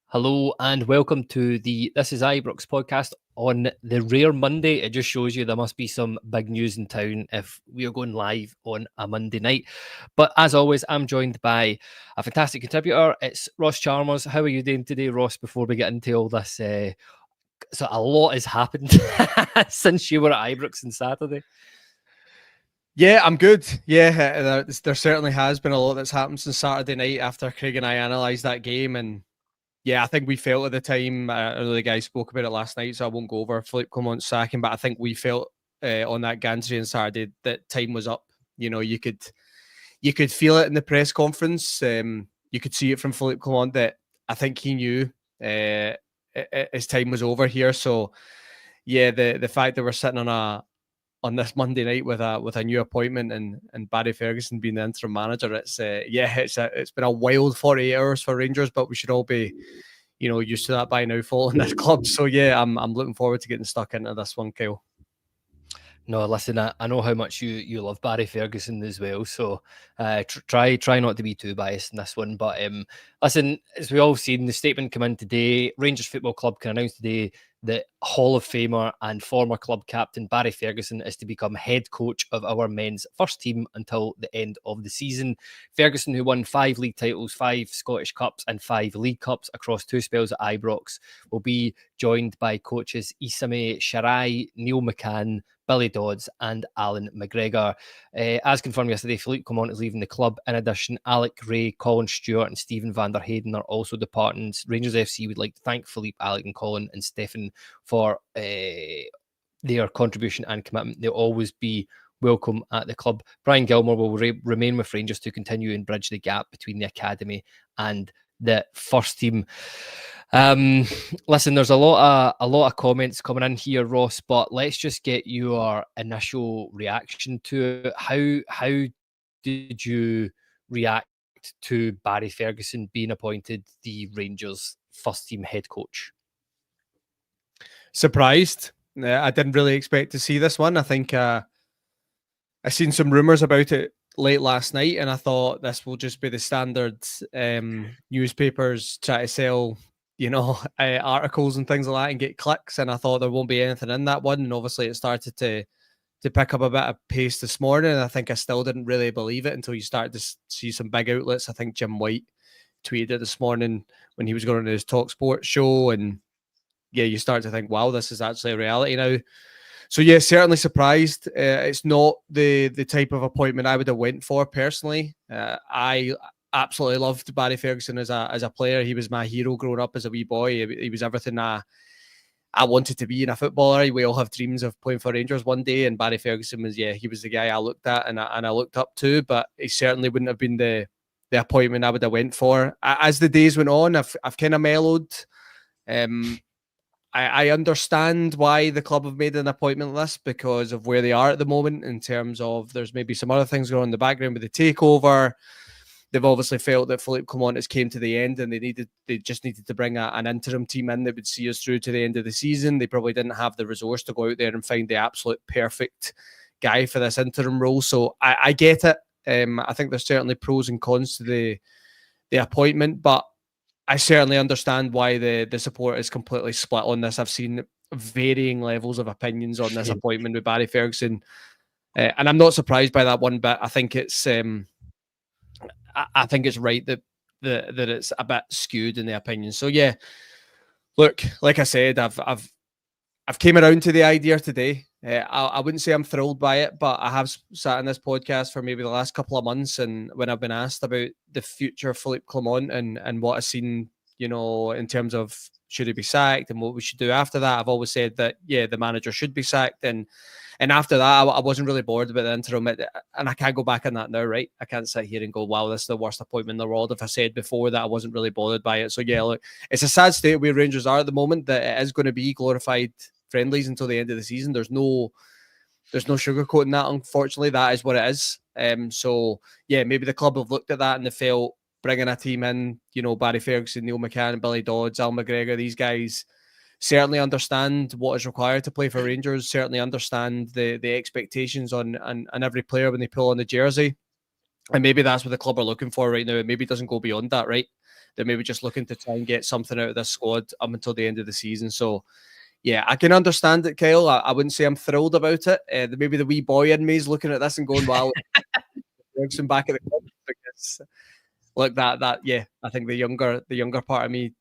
Hello and welcome to the This is Ibrox podcast on the rare Monday. It just shows you there must be some big news in town if we are going live on a Monday night. But as always, I'm joined by a fantastic contributor. It's Ross Chalmers. How are you doing today, Ross, before we get into all this? So a lot has happened since you were at Ibrox on Saturday. Yeah, I'm good. Yeah, there certainly has been a lot that's happened since Saturday night after Craig and I analysed that game. And yeah, I think we felt at the time, I know the guys spoke about it last night, so I won't go over Philippe Clement's sacking, but I think we felt on that Gantry on Saturday that time was up. You know, you could feel it in the press conference. You could see it from Philippe Clement that I think he knew his time was over here. So yeah, the fact that we're sitting on this Monday night with a new appointment and Barry Ferguson being the interim manager, it's been a wild 48 hours for Rangers, but we should all be used to that by now, following this club. So yeah, I'm looking forward to getting stuck into this one, Kyle. No, listen, I know how much you love Barry Ferguson as well, so try not to be too biased in this one. But listen, as we all seen, the statement come in today. Rangers Football Club can announce today that Hall of Famer and former club captain Barry Ferguson is to become head coach of our men's first team until the end of the season. Ferguson, who won 5 league titles, 5 Scottish Cups and 5 League Cups across 2 spells at Ibrox, will be joined by coaches Isame Sharai, Neil McCann, Billy Dodds and Allan McGregor. As confirmed yesterday, Philippe Clement is leaving the club. In addition, Alec Ray, Colin Stewart and Stephen van der Hayden are also departing. Rangers FC would like to thank Philippe, Alec and Colin and Stephen for their contribution and commitment. They'll always be welcome at the club. Brian Gilmore will remain with Rangers to continue and bridge the gap between the academy and the first team. Listen, there's a lot of comments coming in here, Ross, but let's just get your initial reaction to it. How did you react to Barry Ferguson being appointed the Rangers first team head coach? Surprised. I didn't really expect to see this one. I think I seen some rumours about it late last night, and I thought this will just be the standard newspapers try to sell articles and things like that and get clicks, and I thought there won't be anything in that one. And obviously it started to pick up a bit of pace this morning, and I think I still didn't really believe it until you started to see some big outlets. I think Jim White tweeted it this morning when he was going on his Talk Sports show, and yeah, you start to think, wow, this is actually a reality now. So yeah, certainly surprised. It's not the type of appointment I would have went for personally. I absolutely loved Barry Ferguson as a player. He was my hero growing up as a wee boy. He was everything I wanted to be in a footballer. We all have dreams of playing for Rangers one day, and Barry Ferguson was the guy I looked at and I looked up to. But he certainly wouldn't have been the appointment I would have went for. As the days went on, I've kind of mellowed. I understand why the club have made an appointment list because of where they are at the moment in terms of there's maybe some other things going on in the background with the takeover. They've obviously felt that Philippe Clement has came to the end and they just needed to bring an interim team in that would see us through to the end of the season. They probably didn't have the resource to go out there and find the absolute perfect guy for this interim role. So I get it. I think there's certainly pros and cons to the appointment, but I certainly understand why the support is completely split on this. I've seen varying levels of opinions on this appointment with Barry Ferguson, and I'm not surprised by that one bit. I think it's right that it's a bit skewed in the opinion. So yeah, look, like I said, I've came around to the idea today. I wouldn't say I'm thrilled by it, but I have sat in this podcast for maybe the last couple of months, and when I've been asked about the future of Philippe Clement and what I've seen, in terms of should he be sacked and what we should do after that, I've always said that, yeah, the manager should be sacked. And after that, I wasn't really bored about the interim. And I can't go back on that now, right? I can't sit here and go, wow, this is the worst appointment in the world if I said before that I wasn't really bothered by it. So yeah, look, it's a sad state where Rangers are at the moment, that it is going to be glorified friendlies until the end of the season. There's no sugarcoating that, unfortunately. That is what it is. So yeah, maybe the club have looked at that and they felt bringing a team in, Barry Ferguson, Neil McCann, Billy Dodds, Allan McGregor, these guys certainly understand what is required to play for Rangers, certainly understand the expectations on every player when they pull on the jersey. And maybe that's what the club are looking for right now. It maybe doesn't go beyond that, right? They're maybe just looking to try and get something out of this squad up until the end of the season. So, yeah, I can understand it, Kyle. I wouldn't say I'm thrilled about it. Maybe the wee boy in me is looking at this and going, "Wow, Ferguson back at the club." Because look, yeah, I think the younger part of me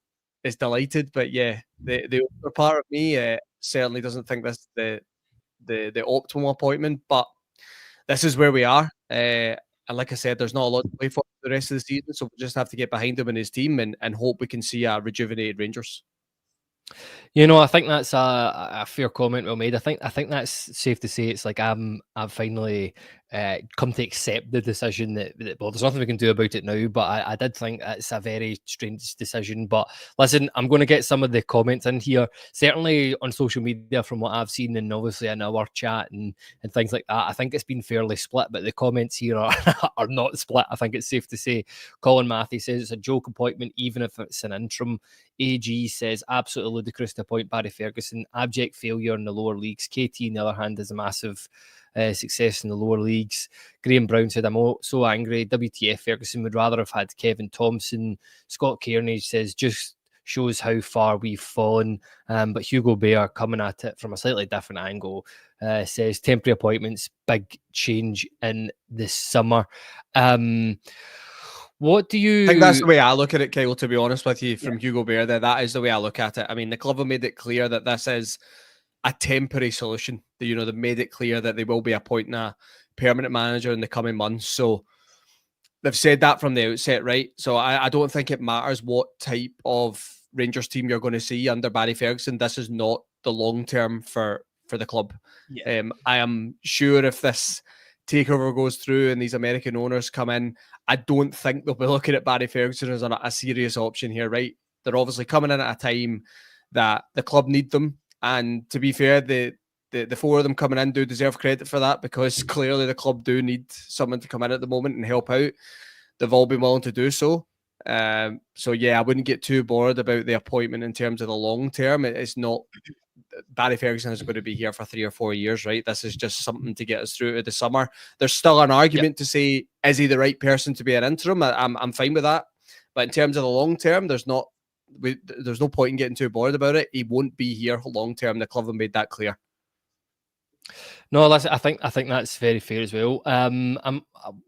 is delighted, but yeah, the older part of me certainly doesn't think this the optimal appointment. But this is where we are. And like I said, there's not a lot to play for the rest of the season, so we just have to get behind him and his team and hope we can see a rejuvenated Rangers. I think that's a fair comment well made. I think that's safe to say. It's like I've finally come to accept the decision that well, there's nothing we can do about it now. But I did think it's a very strange decision. But listen, I'm going to get some of the comments in here. Certainly on social media, from what I've seen, and obviously in our chat and things like that. I think it's been fairly split, but the comments here are are not split. I think it's safe to say. Colin Matthew says it's a joke appointment, even if it's an interim. AG says absolutely ludicrous to appoint Barry Ferguson. Abject failure in the lower leagues. KT, on the other hand, is a massive success in the lower leagues. Graham Brown said, I'm so angry. WTF, Ferguson would rather have had Kevin Thompson. Scott Kearney says, just shows how far we've fallen. But Hugo Bear, coming at it from a slightly different angle, says temporary appointments, big change in this summer. What do you... I think that's the way I look at it, Kyle, to be honest with you, from Hugo Bear. That is the way I look at it. I mean, the club have made it clear that this is a temporary solution. They've made it clear that they will be appointing a permanent manager in the coming months. So they've said that from the outset, right? So I don't think it matters what type of Rangers team you're going to see under Barry Ferguson. This is not the long term for the club. Yeah. I am sure if this takeover goes through and these American owners come in, I don't think they'll be looking at Barry Ferguson as a serious option here, right? They're obviously coming in at a time that the club need them. And to be fair, the four of them coming in do deserve credit for that, because clearly the club do need someone to come in at the moment and help out. They've all been willing to do so. So yeah, I wouldn't get too bored about the appointment in terms of the long term. It's not... Barry Ferguson is going to be here for 3 or 4 years, right? This is just something to get us through to the summer. There's still an argument to say, is he the right person to be an interim? I'm fine with that. But in terms of the long term, there's no point in getting too bored about it. He won't be here long term. The club have made that clear. No, listen, I think that's very fair as well. I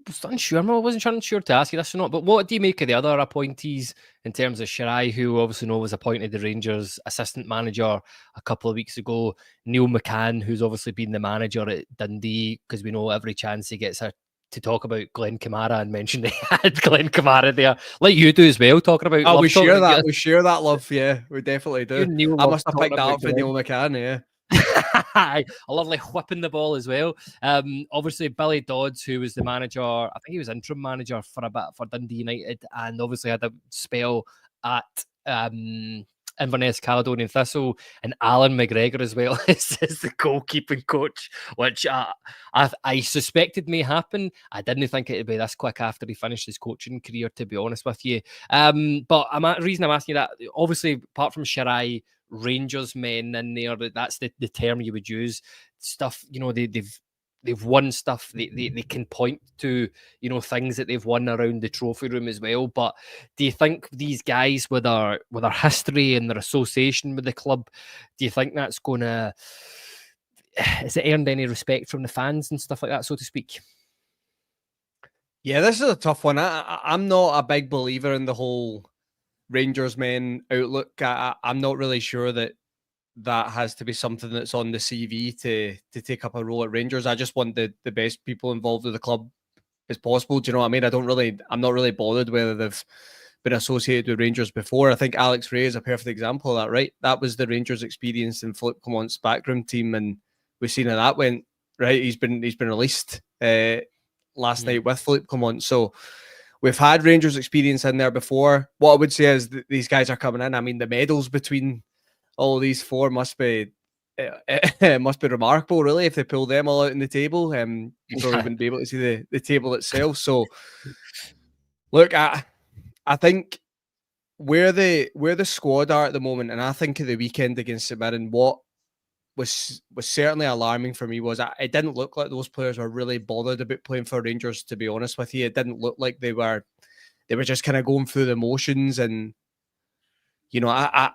was unsure. I wasn't sure to ask you this or not. But what do you make of the other appointees in terms of Shirai, who obviously was appointed the Rangers assistant manager a couple of weeks ago? Neil McCann, who's obviously been the manager at Dundee, because we know every chance he gets to talk about Glenn Kamara and mention they had Glenn Kamara there, like you do as well, talking about. Oh, we share that. We share that love. Yeah, we definitely do. I must have picked that up for Neil McCann. Yeah. A lovely whipping the ball as well. Obviously Billy Dodds, who was the manager, I think he was interim manager for a bit for Dundee United, and obviously had a spell at Inverness Caledonian Thistle, and Allan McGregor as well as the goalkeeping coach, which I suspected may happen. I didn't think it would be this quick after he finished his coaching career, to be honest with you. But the reason I'm asking you that, obviously, apart from Shirai, Rangers men in there, that's the term you would use. Stuff, they've won stuff. They can point to, things that they've won around the trophy room as well. But do you think these guys, with their history and their association with the club, do you think that's gonna... has it earned any respect from the fans and stuff like that, so to speak? Yeah, this is a tough one. I'm not a big believer in the whole Rangers men outlook. I'm not really sure that has to be something that's on the CV to take up a role at Rangers. I just want the best people involved with the club as possible. Do you know what I mean? I'm not really bothered whether they've been associated with Rangers before. I think Alex Rae is a perfect example of that, right? That was the Rangers experience in Philippe Clement's backroom team, and we've seen how that went, right? He's been released last night with Philippe Clement. So we've had Rangers experience in there before. What I would say is these guys are coming in. I mean, the medals between all these four must be remarkable, really, if they pull them all out on the table. You probably wouldn't be able to see the table itself. So, look, I think where the squad are at the moment, and I think of the weekend against St Mirren, what was certainly alarming for me was it didn't look like those players were really bothered about playing for Rangers, to be honest with you. It didn't look like they were just kind of going through the motions. And I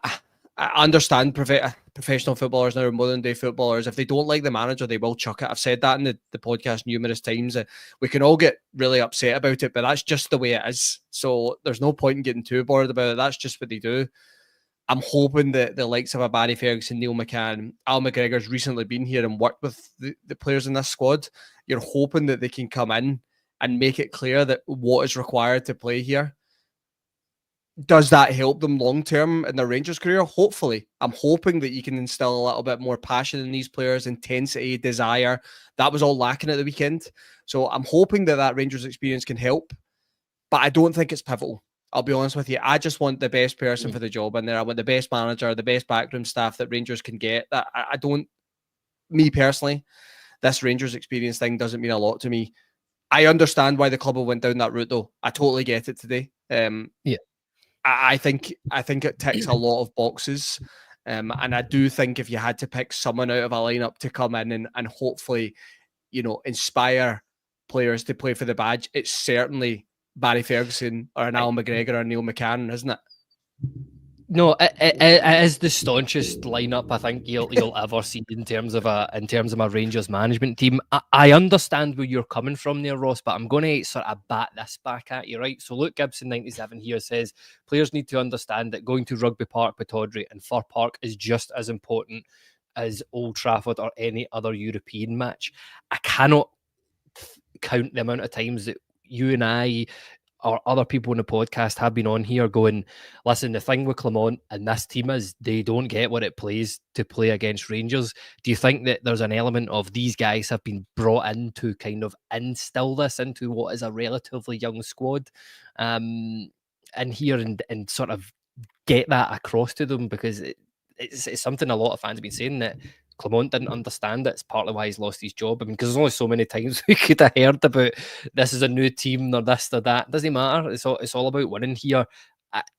understand professional footballers now, modern day footballers, if they don't like the manager, they will chuck it. I've said that in the podcast numerous times. We can all get really upset about it, but that's just the way it is. So there's no point in getting too bothered about it. That's just what they do. I'm hoping that the likes of a Barry Ferguson, Neil McCann, Al McGregor's recently been here and worked with the players in this squad. You're hoping that they can come in and make it clear that what is required to play here. Does that help them long term in their Rangers career? Hopefully. I'm hoping that you can instill a little bit more passion in these players, intensity, desire. That was all lacking at the weekend. So I'm hoping that Rangers experience can help, but I don't think it's pivotal. I'll be honest with you. I just want the best person for the job in there. I want the best manager, the best backroom staff that Rangers can get. I don't, me personally, this Rangers experience thing doesn't mean a lot to me. I understand why the club went down that route, though. I totally get it today. I think it ticks a lot of boxes. And I do think if you had to pick someone out of a lineup to come in and hopefully, inspire players to play for the badge, it's certainly Barry Ferguson or an Allan McGregor or Neil McCann, isn't it? No, it is the staunchest lineup I think you'll ever see in terms of my Rangers management team. I understand where you're coming from there, Ross, but I'm going to sort of bat this back at you, right? So Luke Gibson 97 here says players need to understand that going to Rugby Park, Pittodrie, and Fir Park is just as important as Old Trafford or any other European match. I cannot count the amount of times that you and I or other people in the podcast have been on here going, listen, the thing with Clermont and this team is they don't get what it plays to play against Rangers. Do you think that there's an element of these guys have been brought in to kind of instill this into what is a relatively young squad in here and sort of get that across to them? Because it's something a lot of fans have been saying that Clermont didn't understand it. It's partly why he's lost his job. I mean, because there's only so many times we could have heard about this is a new team or this or that. It doesn't matter. It's all about winning here.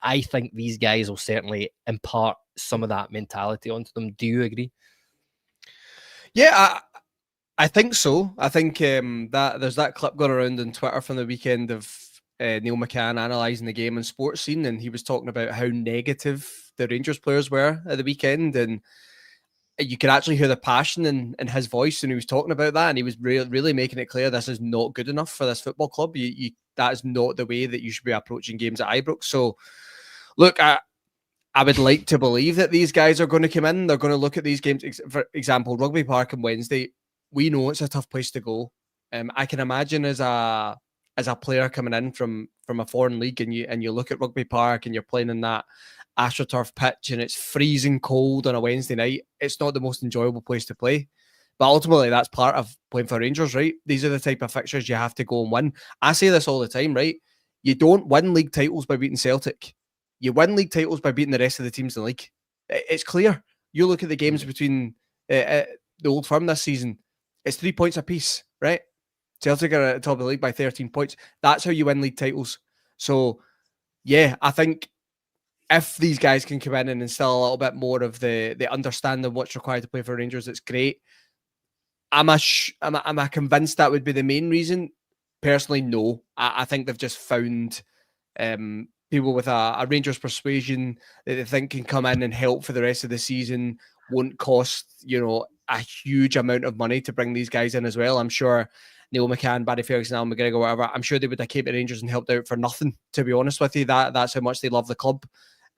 I think these guys will certainly impart some of that mentality onto them. Do you agree? Yeah, I think so. I think that there's that clip going around on Twitter from the weekend of Neil McCann analysing the game and sports scene, and he was talking about how negative the Rangers players were at the weekend, and you could actually hear the passion in his voice when he was talking about that, and he was really making it clear this is not good enough for this football club. That is not the way that you should be approaching games at Ibrox. So, look, I would like to believe that these guys are going to come in. They're going to look at these games. For example, Rugby Park on Wednesday. We know it's a tough place to go. I can imagine as a player coming in from a foreign league, and you look at Rugby Park and you're playing in that AstroTurf pitch and it's freezing cold on a Wednesday night. It's not the most enjoyable place to play, but ultimately that's part of playing for Rangers, right? These are the type of fixtures you have to go and win. I say this all the time, right? You don't win league titles by beating Celtic. You win league titles by beating the rest of the teams in the league. It's clear. You look at the games between the Old Firm this season, it's 3 points apiece, right? Celtic are at the top of the league by 13 points. That's how you win league titles. So, yeah, I think if these guys can come in and instill a little bit more of the understanding of what's required to play for Rangers, it's great. Am I convinced that would be the main reason? Personally, no. I think they've just found people with a Rangers persuasion that they think can come in and help for the rest of the season, won't cost, a huge amount of money to bring these guys in as well. I'm sure Neil McCann, Barry Ferguson, Allan McGregor, whatever, I'm sure they would have came to Rangers and helped out for nothing, to be honest with you. That's how much they love the club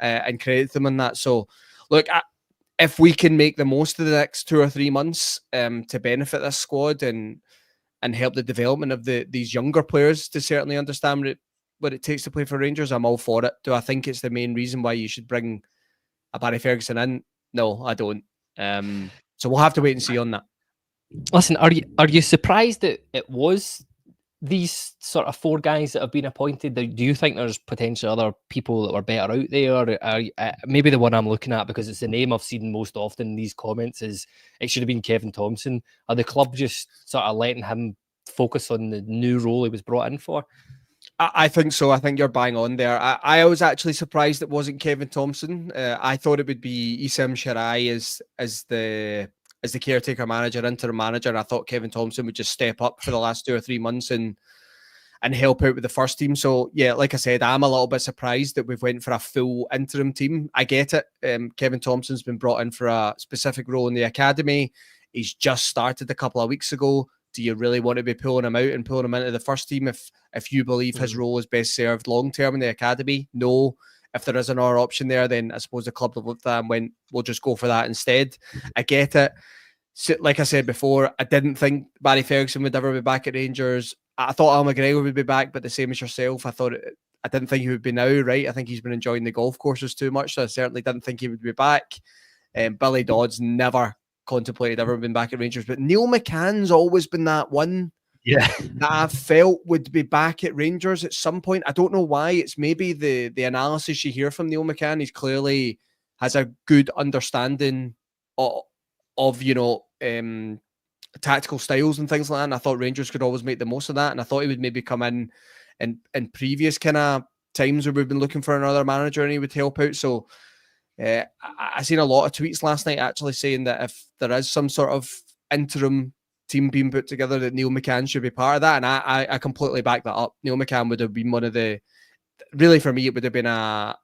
and credit them on that. So, look, if we can make the most of the next 2 or 3 months to benefit this squad and help the development of these younger players to certainly understand what it takes to play for Rangers, I'm all for it. Do I think it's the main reason why you should bring a Barry Ferguson in? No, I don't. So we'll have to wait and see on that. Listen, are you surprised that it was these sort of 4 guys that have been appointed? Do you think there's potentially other people that were better out there? Maybe the one I'm looking at, because it's the name I've seen most often in these comments, is it should have been Kevin Thompson. Are the club just sort of letting him focus on the new role he was brought in for? I think so. I think you're bang on there. I was actually surprised it wasn't Kevin Thompson. I thought it would be Issam Shirai as as the caretaker manager, interim manager, and I thought Kevin Thompson would just step up for the last 2 or 3 months and help out with the first team. So yeah, like I said, I'm a little bit surprised that we've went for a full interim team. I get it. Kevin Thompson's been brought in for a specific role in the academy. He's just started a couple of weeks ago. Do you really want to be pulling him out and pulling him into the first team if you believe his role is best served long term in the academy? No. If there is another option there, then I suppose the club have looked at that and went, we'll just go for that instead. I get it. So, like I said before, I didn't think Barry Ferguson would ever be back at Rangers. I thought Al McGregor would be back, but the same as yourself, I didn't think he would be now, right? I think he's been enjoying the golf courses too much, so I certainly didn't think he would be back. Billy Dodds never contemplated ever being back at Rangers, but Neil McCann's always been that one that I felt would be back at Rangers at some point. I don't know why. It's maybe the analysis you hear from Neil McCann. He's clearly has a good understanding of tactical styles and things like that. And I thought Rangers could always make the most of that. And I thought he would maybe come in previous kind of times where we've been looking for another manager and he would help out. So I seen a lot of tweets last night actually saying that if there is some sort of interim team being put together, that Neil McCann should be part of that. And I completely back that up. Neil McCann would have been one of the, really for me, it would have been I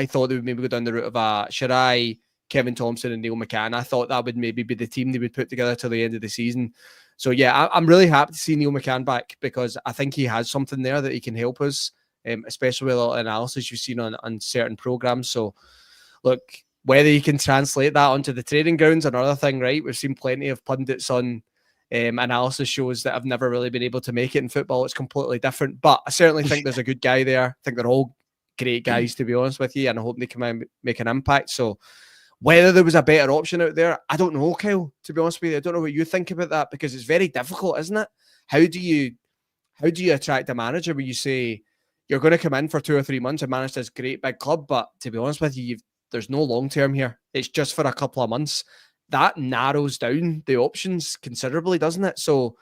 thought they would maybe go down the route of Shirai, Kevin Thompson and Neil McCann. I thought that would maybe be the team they would put together till the end of the season. So yeah, I'm really happy to see Neil McCann back because I think he has something there that he can help us, especially with a lot of analysis you've seen on certain programs. So look, whether you can translate that onto the training grounds, another thing, right? We've seen plenty of pundits on analysis shows that have never really been able to make it in football. It's completely different, but I certainly think there's a good guy there. I think they're all great guys, to be honest with you, and I hope they can make an impact. So whether there was a better option out there, I don't know, Kyle, to be honest with you. I don't know what you think about that because it's very difficult, isn't it? How do you attract a manager where you say you're going to come in for 2 or 3 months and manage this great big club, but to be honest with you, there's no long term here. It's just for a couple of months. That narrows down the options considerably, doesn't it? So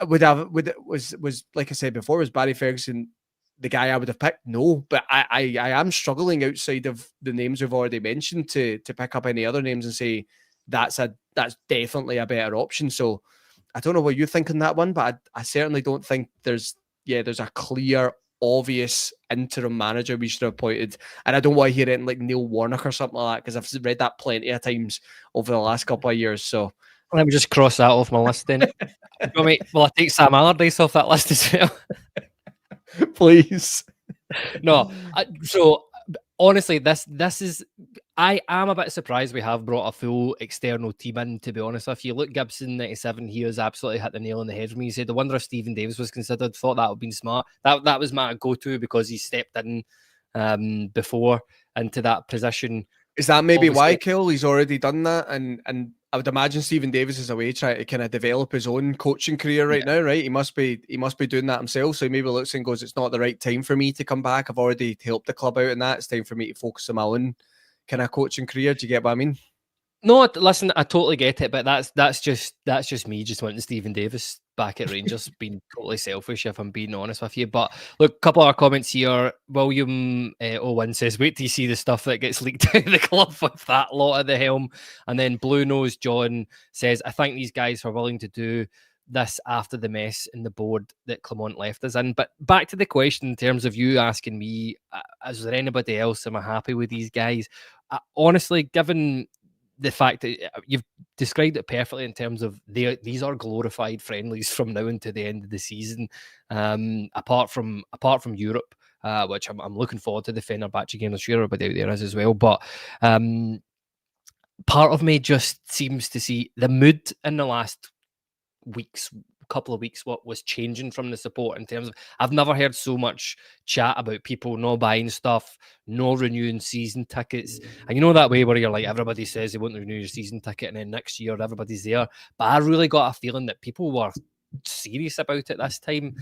was like I said before, was Barry Ferguson the guy I would have picked? No, but I am struggling outside of the names we've already mentioned to pick up any other names and say that's definitely a better option. So I don't know what you think on that one, but I certainly don't think there's a clear, obvious interim manager we should have appointed. And I don't want to hear anything like Neil Warnock or something like that because I've read that plenty of times over the last couple of years. So let me just cross that off my list then. Well, I take Sam Allardyce off that list as well. Please. No, so honestly, this is, I am a bit surprised we have brought a full external team in, to be honest with you. Look, Gibson 97, he has absolutely hit the nail on the head for me. He said, I wonder if Stephen Davis was considered. Thought that would have been smart. That was my go-to because he stepped in before into that position. Is that maybe why, Kill? He's already done that, and I would imagine Stephen Davis is away trying to kind of develop his own coaching career right now, right? He must be doing that himself. So he maybe looks and goes, it's not the right time for me to come back. I've already helped the club out in that. It's time for me to focus on my own kind of coaching career. Do you get what I mean? No, listen, I totally get it, but that's just me just wanting Stephen Davis back at Rangers, being totally selfish if I'm being honest with you. But look, a couple of our comments here. William 01 says, wait till you see the stuff that gets leaked out of the club with that lot at the helm. And then Blue Nose John says, I thank these guys for willing to do this after the mess in the board that Clement left us in. But back to the question in terms of you asking me, is there anybody else? Am I happy with these guys? Honestly, given the fact that you've described it perfectly in terms of these are glorified friendlies from now until the end of the season. Apart from Europe, which I'm looking forward to the Fenerbahce game. I'm sure everybody out there is as well. But part of me just seems to see the mood in the last couple of weeks, what was changing from the support in terms of, I've never heard so much chat about people not buying stuff, no renewing season tickets. And you know that way where you're like, everybody says they won't renew your season ticket and then next year everybody's there. But I really got a feeling that people were serious about it this time.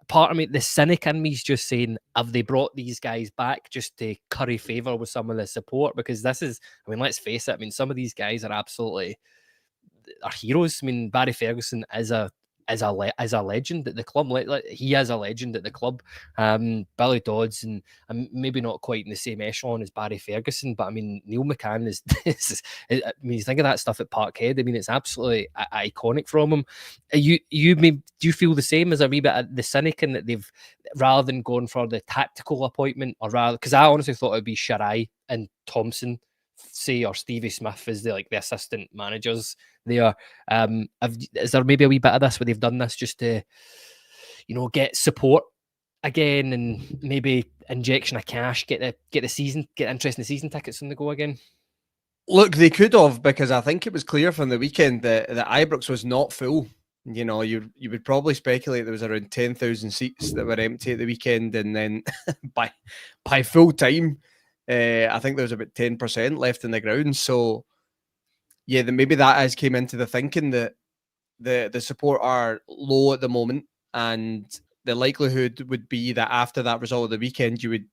Part of me, the cynic in me, is just saying, have they brought these guys back just to curry favour with some of the support? Because this is, I mean, let's face it, I mean, some of these guys are absolutely heroes. I mean, Barry Ferguson is a as a legend at the club. He is a legend at the club. Billy Dodds, and maybe not quite in the same echelon as Barry Ferguson, but I mean Neil McCann is. I mean, you think of that stuff at Parkhead. I mean, it's absolutely iconic from him. Do you feel the same as a wee bit of the cynic in that they've, rather than going for the tactical appointment, or rather, because I honestly thought it would be Shirai and Thompson, say, or Stevie Smith as the assistant managers there. Is there maybe a wee bit of this where they've done this just to, get support again, and maybe injection of cash, get interest in the season tickets on the go again? Look, they could have, because I think it was clear from the weekend that Ibrox was not full. You would probably speculate there was around 10,000 seats that were empty at the weekend, and then by full time, I think there was about 10% left in the ground. So, yeah, maybe that has came into the thinking that the support are low at the moment, and the likelihood would be that after that result of the weekend, you would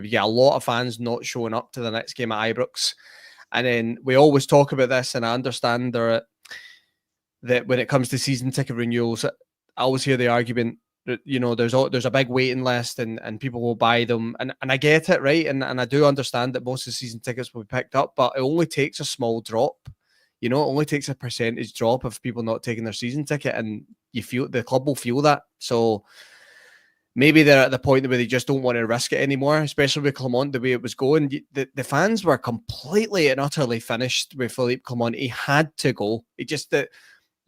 get a lot of fans not showing up to the next game at Ibrox. And then we always talk about this, and I understand that when it comes to season ticket renewals, I always hear the argument that, there's a big waiting list and people will buy them. And I get it, right? And I do understand that most of the season tickets will be picked up, but it only takes a small drop. It only takes a percentage drop of people not taking their season ticket, and the club will feel that. So maybe they're at the point where they just don't want to risk it anymore, especially with Clement, the way it was going. The fans were completely and utterly finished with Philippe Clement. He had to go.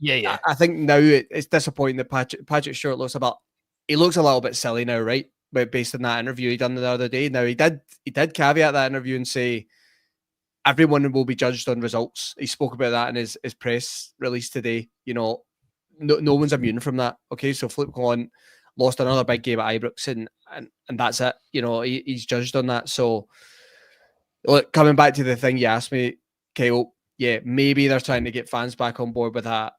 Yeah. I think now it's disappointing that Patrick Stewart looks a little bit silly now, right? But based on that interview he done the other day. Now he did caveat that interview and say everyone will be judged on results. He spoke about that in his press release today. No one's immune from that. Okay, so Philippe Clement lost another big game at Ibrox, and that's it. He's judged on that. So, look, coming back to the thing you asked me, Kyle, yeah, maybe they're trying to get fans back on board with a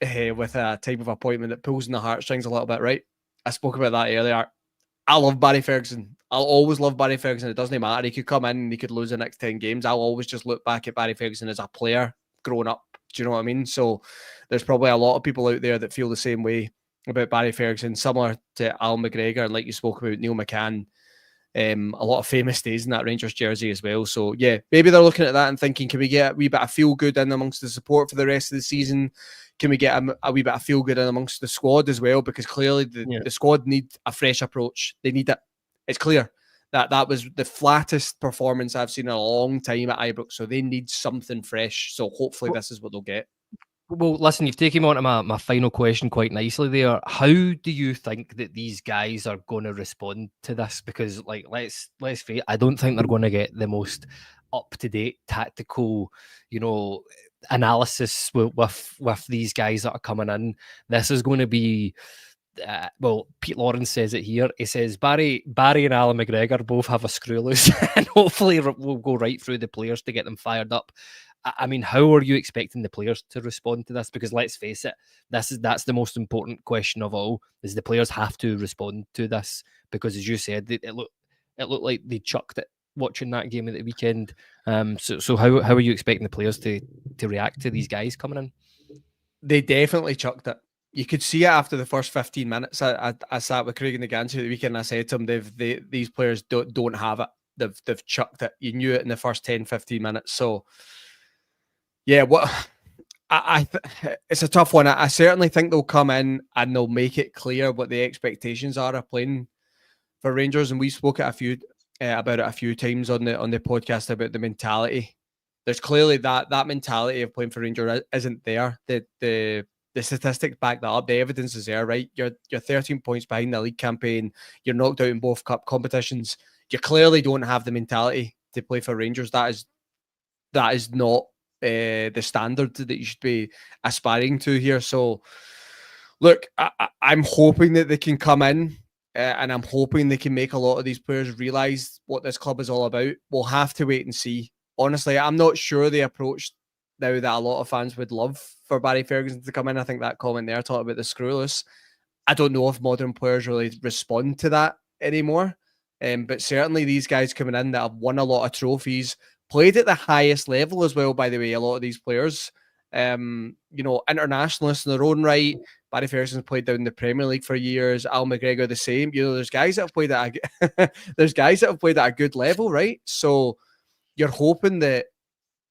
type of appointment that pulls in the heartstrings a little bit, right? I spoke about that earlier. I love Barry Ferguson. I'll always love Barry Ferguson. It doesn't matter. He could come in and he could lose the next 10 games. I'll always just look back at Barry Ferguson as a player growing up. Do you know what I mean? So there's probably a lot of people out there that feel the same way about Barry Ferguson, similar to Allan McGregor, and like you spoke about, Neil McCann. A lot of famous days in that Rangers jersey as well. So yeah, maybe they're looking at that and thinking, can we get a wee bit of feel good in amongst the support for the rest of the season? Can we get a wee bit of feel good in amongst the squad as well? Because clearly the squad need a fresh approach. They need it. It's clear that was the flattest performance I've seen in a long time at Ibrox. So they need something fresh. So hopefully this is what they'll get. Well, listen, you've taken me on to my final question quite nicely there. How do you think that these guys are going to respond to this? Because, let's face it, I don't think they're going to get the most up-to-date tactical, analysis with these guys that are coming in. This is going to be, Pete Lawrence says it here. He says Barry and Allan McGregor both have a screw loose, and hopefully we'll go right through the players to get them fired up. I mean, how are you expecting the players to respond to this? Because let's face it, that's the most important question of all. Is the players have to respond to this? Because as you said, it looked like they chucked it watching that game at the weekend. So how are you expecting the players to react to these guys coming in? They definitely chucked it. You could see it after the first 15 minutes. I sat with Craig and the Gansu at the weekend and I said to him, these players don't have it. They've chucked it. You knew it in the first 10, 15 minutes. So yeah, it's a tough one. I certainly think they'll come in and they'll make it clear what the expectations are of playing for Rangers. And we spoke about it a few times on the podcast about the mentality. There's clearly that mentality of playing for Rangers isn't there. The statistics back that up. The evidence is there, right? You're 13 points behind the league campaign. You're knocked out in both cup competitions. You clearly don't have the mentality to play for Rangers. That is not the standard that you should be aspiring to here. So, look, I'm hoping that they can come in and I'm hoping they can make a lot of these players realise what this club is all about. We'll have to wait and see. Honestly, I'm not sure the approach now that a lot of fans would love for Barry Ferguson to come in. I think that comment there talking about the screwless. I don't know if modern players really respond to that anymore. But certainly these guys coming in that have won a lot of trophies, played at the highest level as well, by the way, a lot of these players, internationalists in their own right. Barry Ferguson's played down in the Premier League for years. Al McGregor the same. There's guys that have played at there's guys that have played at a good level, right? So you're hoping that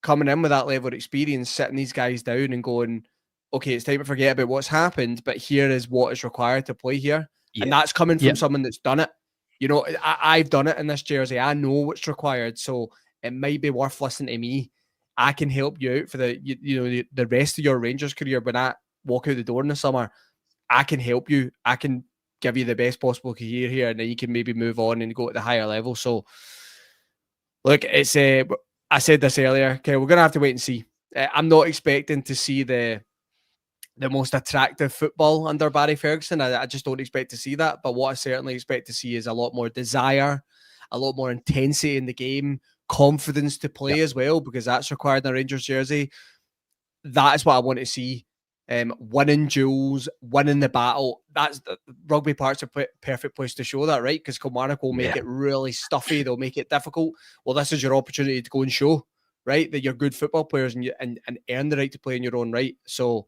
coming in with that level of experience, sitting these guys down and going, okay, it's time to forget about what's happened, but here is what is required to play here. And that's coming from someone that's done it. I've done it in this jersey. I know what's required. So it might be worth listening to me. I can help you out for the rest of your Rangers career. When I walk out the door in the summer, I can help you. I can give you the best possible career here, and then you can maybe move on and go at the higher level. So look, it's I said this earlier. Okay, we're gonna have to wait and see. I'm not expecting to see the most attractive football under Barry Ferguson. I just don't expect to see that. But what I certainly expect to see is a lot more desire, a lot more intensity in the game, confidence to play as well, because that's required in a Rangers jersey. That is what I want to see. Winning duels, winning the battle. That's Rugby Park's a perfect place to show that, right? Because Kilmarnock will make it really stuffy. They'll make it difficult. Well, this is your opportunity to go and show, right, that you're good football players and earn the right to play in your own right. So,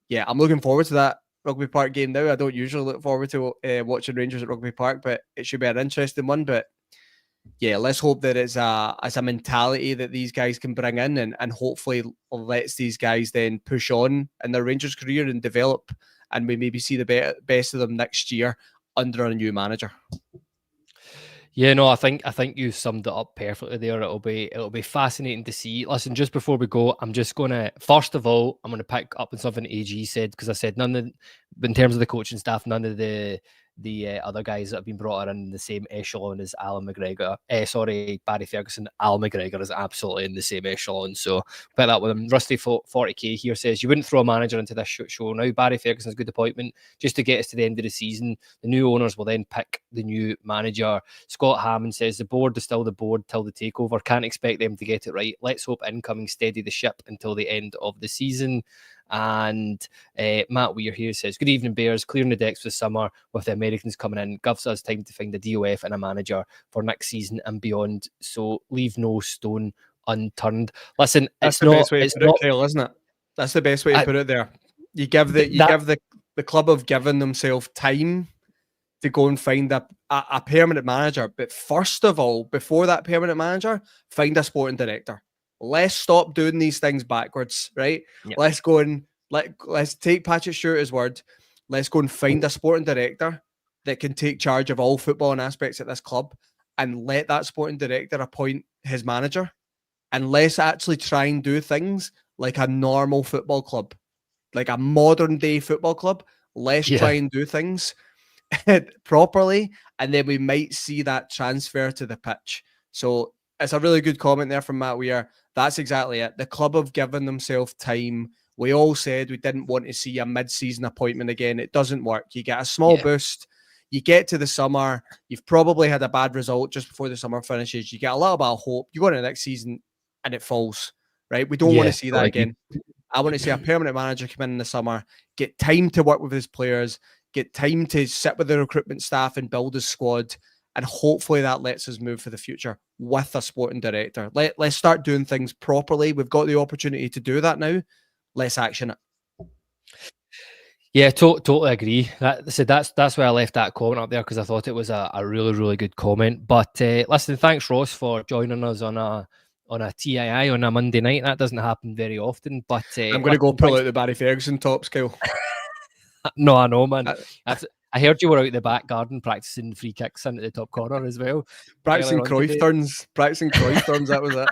yeah, I'm looking forward to that Rugby Park game now. I don't usually look forward to watching Rangers at Rugby Park, but it should be an interesting one. But yeah, let's hope that it's a mentality that these guys can bring in and hopefully lets these guys then push on in their Rangers career and develop, and we maybe see the best of them next year under a new manager. Yeah, no, I think you summed it up perfectly there. It'll be fascinating to see. Listen, just before we go, I'm just gonna pick up on something AG said, because I said in terms of the coaching staff, none of the other guys that have been brought in the same echelon as Alan McGregor. Barry Ferguson. Al McGregor is absolutely in the same echelon. So put that with him. Rusty 40k here says, you wouldn't throw a manager into this show now. Barry Ferguson's a good appointment just to get us to the end of the season. The new owners will then pick the new manager. Scott Hammond says, the board is still the board till the takeover. Can't expect them to get it right. Let's hope incoming steady the ship until the end of the season. And Matt Weir here says, good evening, Bears. Clearing the decks for the summer with the Americans coming in gives us time to find a DOF and a manager for next season and beyond. So leave no stone unturned. Listen, that's the best way to put it, Kyle, isn't it? That's the best way to put it there. You give the club have given themselves time to go and find a permanent manager. But first of all, before that permanent manager, find a sporting director. Let's stop doing these things backwards, right? Yep. Let's go and let's take Patrick Stewart's word. Let's go and find a sporting director that can take charge of all footballing aspects at this club, and let that sporting director appoint his manager. And let's actually try and do things like a normal football club, like a modern day football club. Let's try and do things properly, and then we might see that transfer to the pitch. So it's a really good comment there from Matt Weir. That's exactly it. The club have given themselves time. We all said we didn't want to see a mid-season appointment again. It doesn't work. You get a small boost. You get to the summer. You've probably had a bad result just before the summer finishes. You get a little bit of hope. You go into the next season and it falls, right? We don't want to see that again. I want to see a permanent manager come in the summer, get time to work with his players, get time to sit with the recruitment staff and build his squad. And hopefully that lets us move for the future with a sporting director. Let's start doing things properly. We've got the opportunity to do that now. Let's action it. Yeah, totally agree. That's why I left that comment up there, because I thought it was a really, really good comment. But listen, thanks, Ross, for joining us on a TII on a Monday night. That doesn't happen very often. But I'm going to go pull out the Barry Ferguson tops, Kyle. No, I know, man. I heard you were out in the back garden practicing free kicks into the top corner as well. Practicing Cruyff turns. That was it.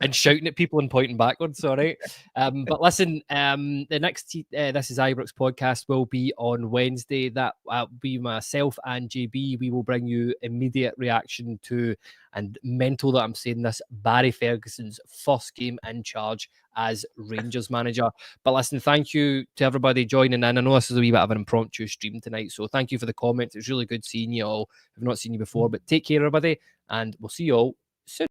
And shouting at people and pointing backwards, all right. But listen, the next This is Ibrox podcast will be on Wednesday. That will be myself and JB. We will bring you immediate reaction to, and mental that I'm saying this, Barry Ferguson's first game in charge as Rangers manager. But listen, thank you to everybody joining in. I know this is a wee bit of an impromptu stream tonight, so thank you for the comments. It's really good seeing you all. I've not seen you before, but take care, everybody, and we'll see you all soon.